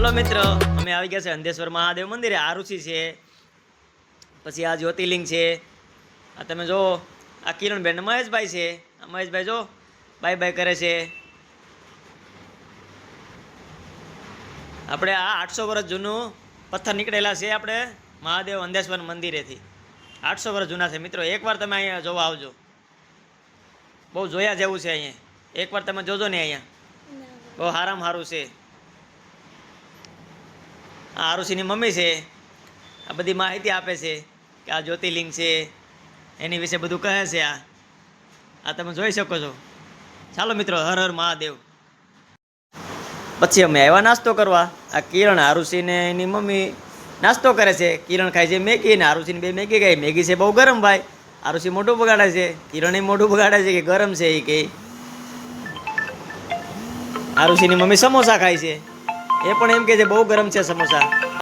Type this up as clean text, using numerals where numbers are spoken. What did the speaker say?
હાલો મિત્ર, અમે આવી ગયા છે અંધેશ્વર મહાદેવ મંદિરે. આરુષિ છે, પછી આ જ્યોતિર્લિંગ છે. આ તમે જો, આ કિરણબેન મહેશભાઈ છે. આ મહેશભાઈ જો બાય બાય કરે છે. આપણે આ 800 વર્ષ જૂનું પથ્થર નીકળેલા છે આપણે મહાદેવ અંધેશ્વર મંદિરેથી. 800 વર્ષ જૂના છે મિત્રો. એકવાર તમે અહીંયા જોવા આવજો, બહુ જોયા જેવું છે અહીંયા. એકવાર તમે જોજો ને, અહીંયા બહુ સારામાં સારું છે. આ આરુષિની મમ્મી છે. આ બધી માહિતી આપે છે કે આ જ્યોતિર્લિંગ છે, એની વિશે બધું કહે છે. આ તમે જોઈ શકો છો. ચાલો મિત્રો, હર હર મહાદેવ. પછી અમે આવ્યા નાસ્તો કરવા. આ કિરણ, આરુષિ ને એની મમ્મી નાસ્તો કરે છે. કિરણ ખાય છે મેગી, ને આરુષિને બે મેગી ખાય. મેગી છે બહુ ગરમ ભાઈ. આરુષિ મોઢું બગાડે છે, કિરણે મોઢું બગાડે છે કે ગરમ છે એ કે. આરુષિની મમ્મી સમોસા ખાય છે, એ પણ એમ કે છે બહુ ગરમ છે સમોસા.